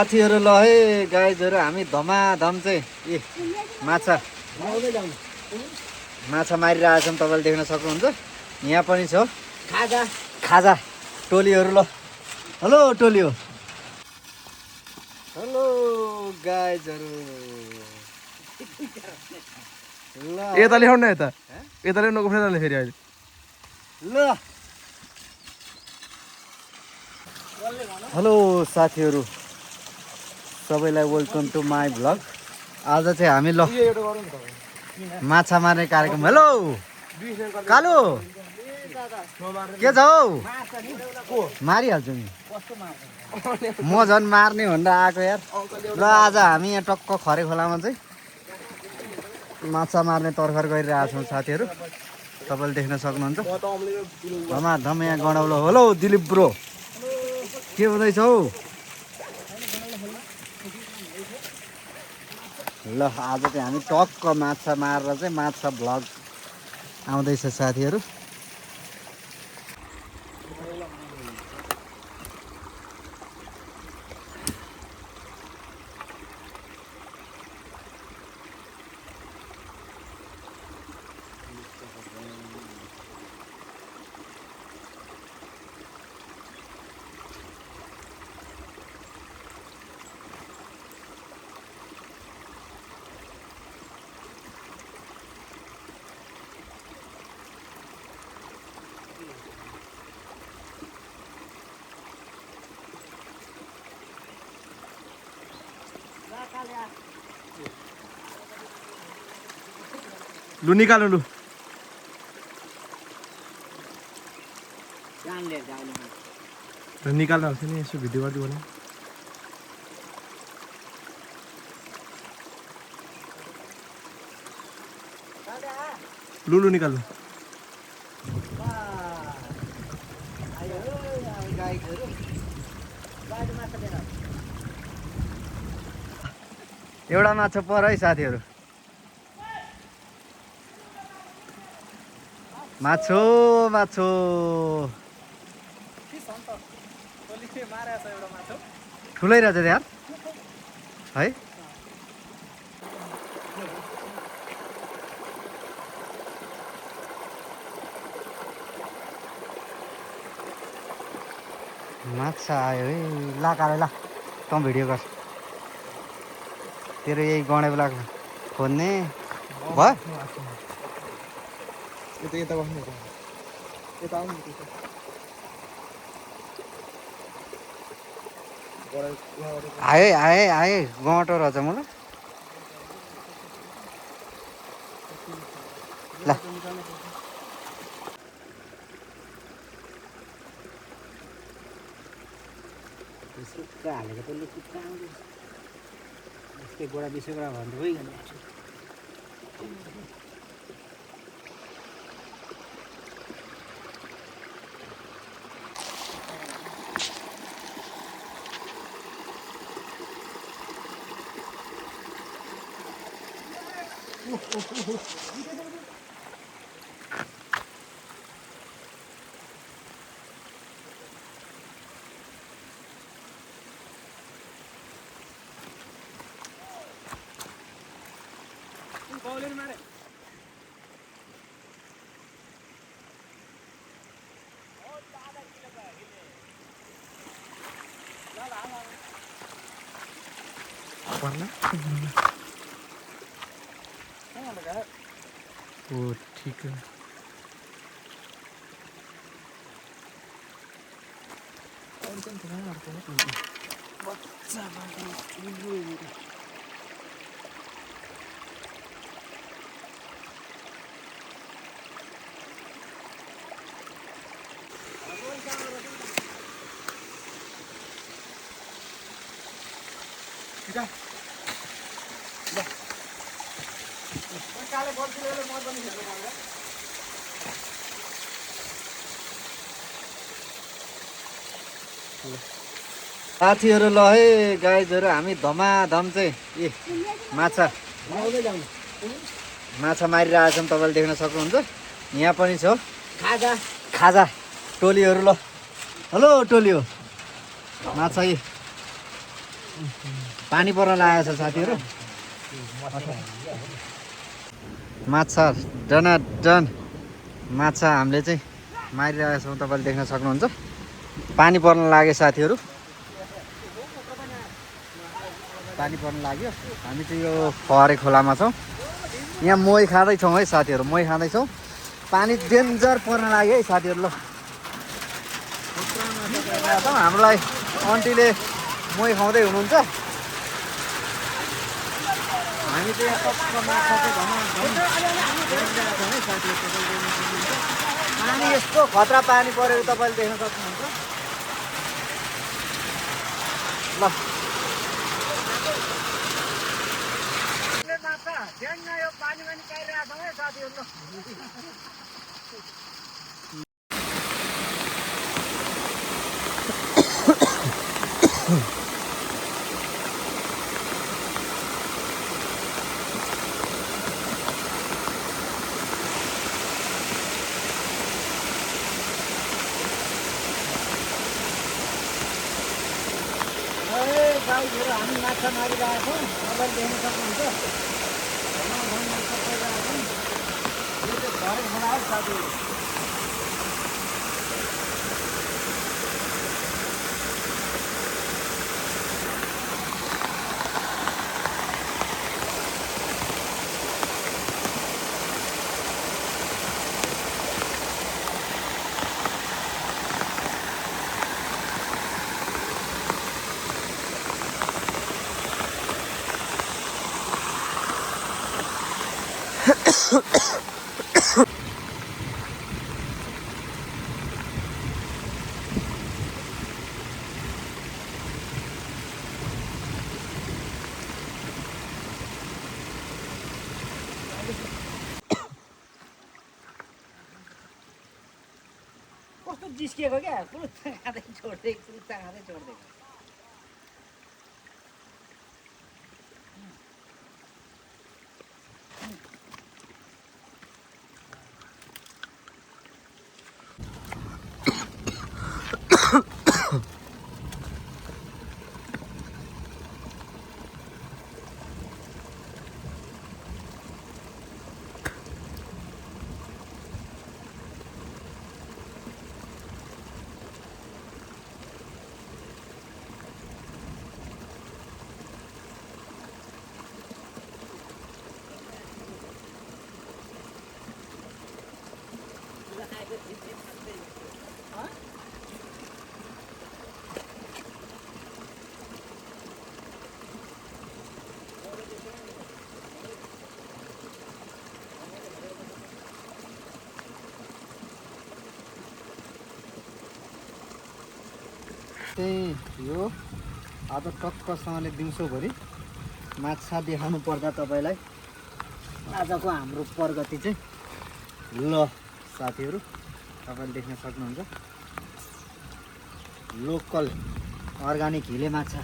साथीहरु ल है गाइजहरु हामी धमाधम चाहिँ माछा मारिरहेका छौं तपाईले देख्न सक्नुहुन्छ यहाँ पनि छ खाजा टोलीहरु ल हेलो टोली हो हेलो गाइजहरु ल यता ल्याउन न यता ल्याउनको फेरि फेरि अहिले ल हेलो साथीहरु सबैलाई वेलकम टु माई भ्लग आज चाहिँ हामी ल माछा मार्ने कार्यक्रम हेलो कालो के छ हौ मारिहाल्छु नि म झन् मार्ने भनेर आएको यार ल आज हामी यहाँ टक्क खरे खोलामा चाहिँ माछा मार्ने तरखर गरिरहेका छौँ साथीहरु तपाईले देख्न सक्नुहुन्छ धमाधम यहाँ गडौलो हेलो दिलीप ब्रो के हुँदैछ हौ ल आज चाहिँ हामी टक्क माछा मारेर चाहिँ माछा भ्लग आउँदैछ साथीहरु लु निकाल्नु लु निकाल्नु आउँछ नि यसो भिडियो गरिदियो भने लु निकाल्नु एउटा माछा पर है साथीहरु माछो माछो ठुलै रहेछ यार है माछा आयो है ला काले ला तँ भिडियो गर तेरो यही गणे बेला खोज्ने भयो यता बस्नु यता आउनु आए गँटो रहेछ मलाई ल सुक्खा हालेको त्यसले सुक्खा आउँदैछ यस्तै गोडा बिसोगडा भन्दै भइगयो ओ ठीक है साथीहरु ल है गाइजहरु हामी धमाधम चाहिँ माछा मारिरहेका छौं तपाईले देख्न सक्नुहुन्छ यहाँ पनि छ खाजा टोलीहरु ल हेलो टोली हो माछा पानी पर्न लागेको छ साथीहरू। माछा डनाडन माछा हामीले चाहिँ मारिरहेका छौँ, तपाईँले देख्न सक्नुहुन्छ। पानी पर्न लाग्यो साथीहरू, पानी पर्न लाग्यो। हामी चाहिँ यो फहरे खोलामा छौँ। यहाँ मोही खाँदैछौँ है साथीहरू, मोही खाँदैछौँ। पानी डेन्जर पर्न लाग्यो है साथीहरू। ल हाम्रोलाई आन्टीले मोही खुवाउँदै हुनुहुन्छ। हामी चाहिँ यहाँ टक्क माछा चाहिँ धमाधम है साथीहरू। पानी यस्तो खतरा पानी परेको तपाईँले देख्न सक्नुहुन्छ। ल यो पानीमा निकालिरहेको छौँ है साथीहरू। गाईहरू हामी माछा मारिरहेका छौँ, तपाईँले देख्न सक्नुहुन्छ। धमाधम माछा परिरहेका छौँ। यो चाहिँ घरै खोला हो साथीहरू। कस्तो जिस्किएको क्या, कुरुच्चा खाँदै छोड्दै, कुरुच्चा खाँदै छोड्दै। त्यही यो आज टक्कसँगले दिउँसोभरि माछा देखाउनु पर्दा तपाईँलाई आजको हाम्रो प्रगति चाहिँ ल साथीहरू तपाईँले देख्न सक्नुहुन्छ। लोकल अर्गानिक हिले माछा।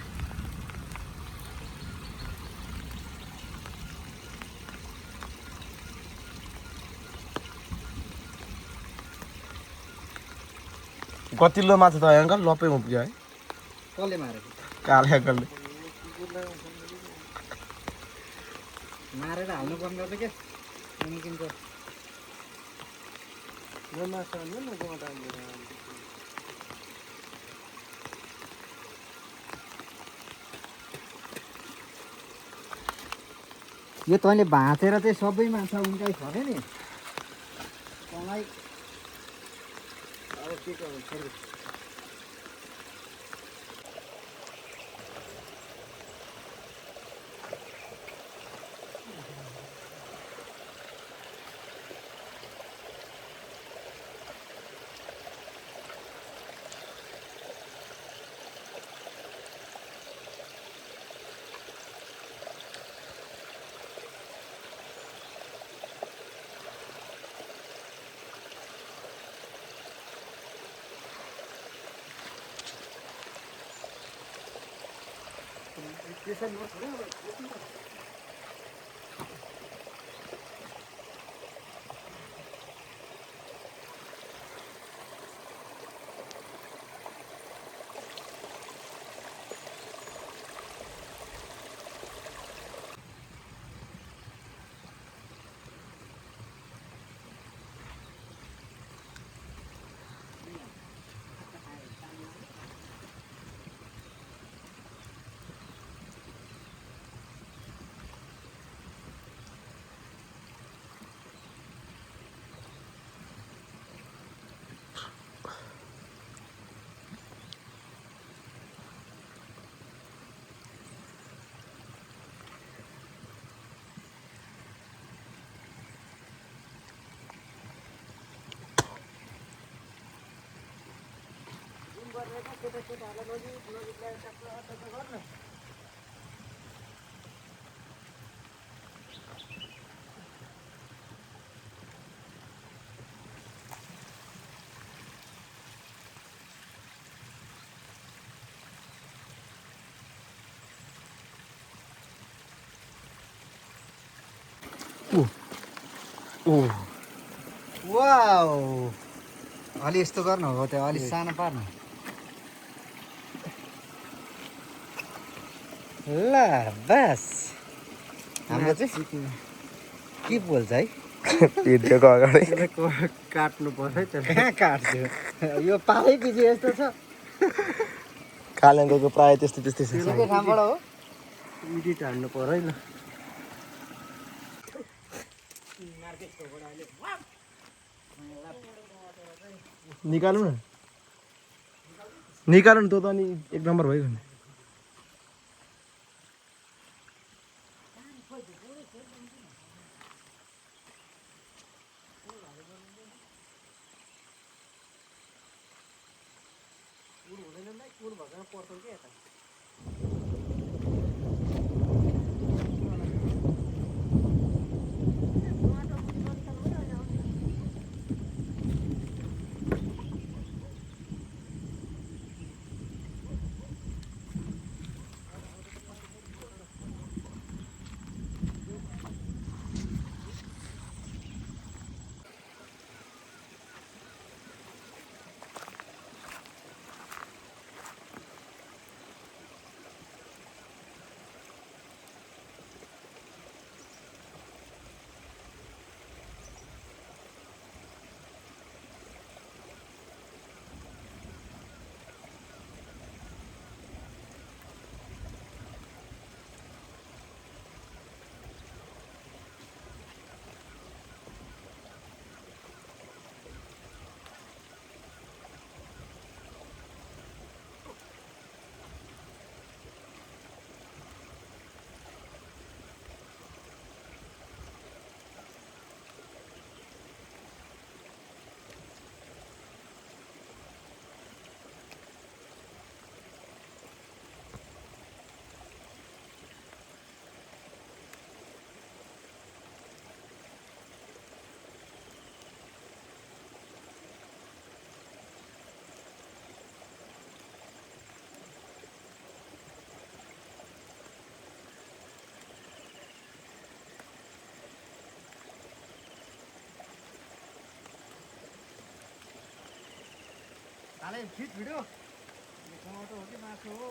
कतिलो माछा त अङ्कल लपेमा पुग्यो है। कसले मारेको? काले अङ्कलले मारेर हाल्नु पर्ने रहेछ क्या, निस्किन्छ। यो तैँले भाँचेर चाहिँ सबै माछा उन्काइ खऱ्यो नि तँलाई। अब के गर्नु? वाउ अलि यस्तो गर्नु हो त्यो अलि सानो पार्नु ल बस हाम्रो चाहिँ के बोल्छ है भिडियोको अगाडि काट्नु पर्छ कहाँ काट्छु यो पालै पछि यस्तो छ कालिम्पोङको प्रायः त्यस्तै त्यस्तै छ त्यसकै ठाउँबाट हो एडिट हान्नु पर्यो है ल निकाल्नु न निकाल्नु न, त्यो त अनि एक नम्बर भइगयो नि हालै फिट भिडियो टमाटो हो कि मासु हो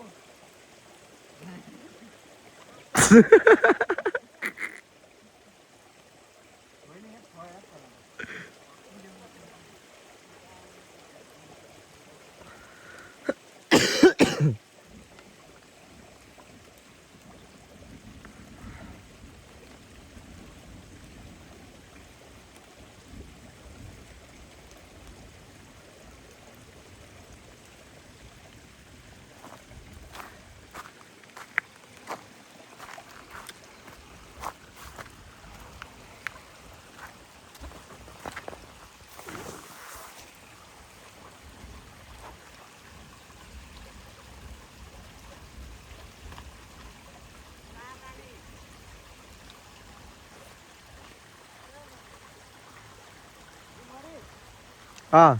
अँ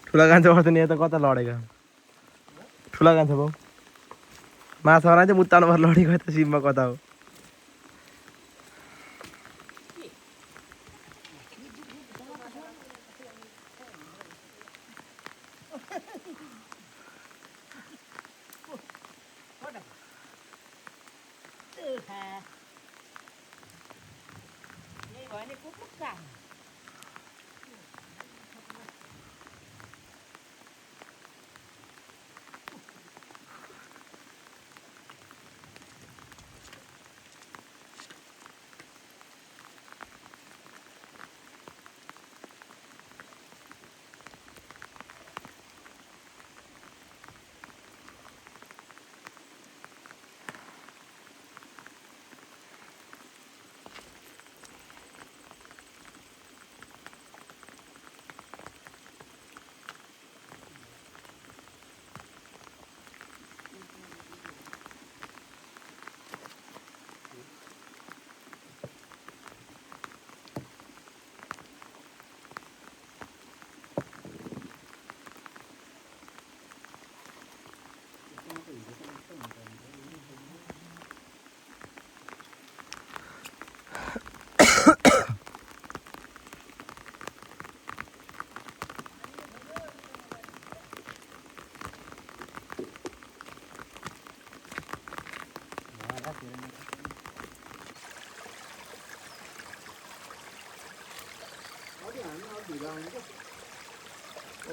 ठुला कान्छा पर्छ नि यता कता लडेको ठुला कान्छा भाउ माछा बनाए चाहिँ मुत्तानो भएर लडेको यता सिममा कता हो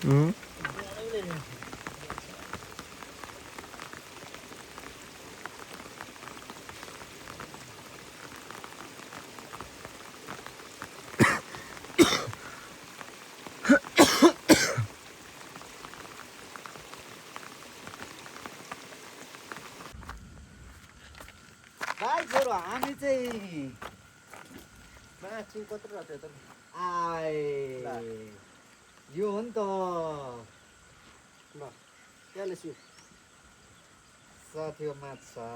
응? भाइ छोरो हामी चाहिँ मासु कत्रो राख्यो त आए यो हो नि त ल त्यसले सु साथी हो माछा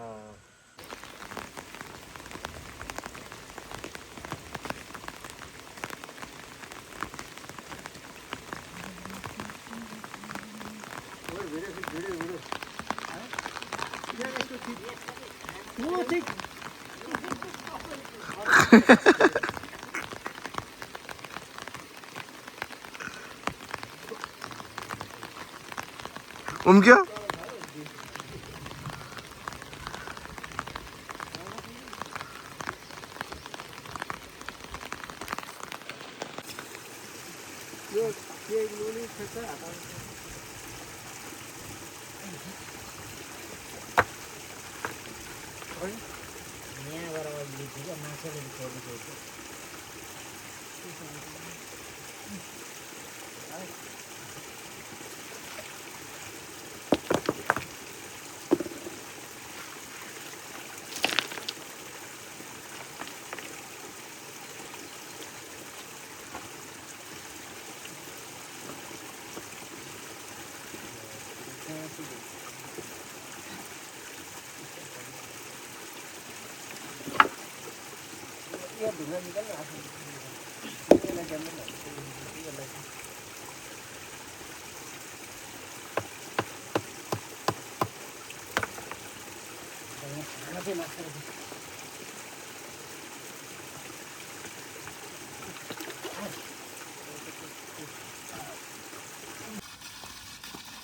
옮겨? यो केक लुली छ यहाँबाट अहिले ठिक माछाले छोडिसकेको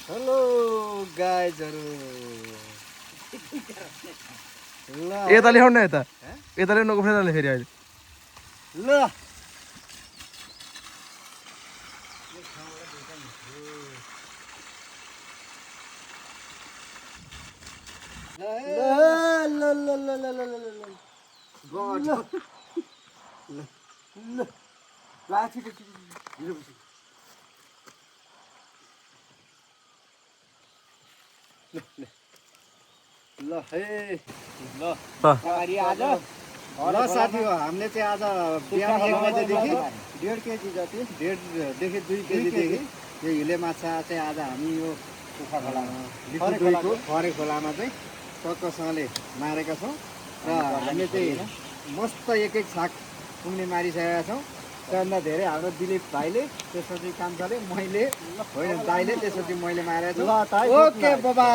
हेलो गाइजहरु ल यता ल्याउनु न यता यता ल्याउनुको फेरि फेरि अहिले ल ल हे ल आज ल साथी हो हामीले चाहिँ आज बिहान 1 बजेदेखि 1.5 केजी जति 1.5देखि 2 केजीदेखि यो हिले माछा चाहिँ आज हामी यो लिखुदुईको खरे खोलामा चाहिँ टक्कसँगले मारेका छौँ र हामीले चाहिँ मस्त एक छाक पुग्ने मारिसकेका छौँ। त्योभन्दा धेरै हाम्रो दिलीप भाइले त्यसपछि काम गरे मैले होइन दाइले त्यसपछि मैले मारेको छु। ओके बाबा।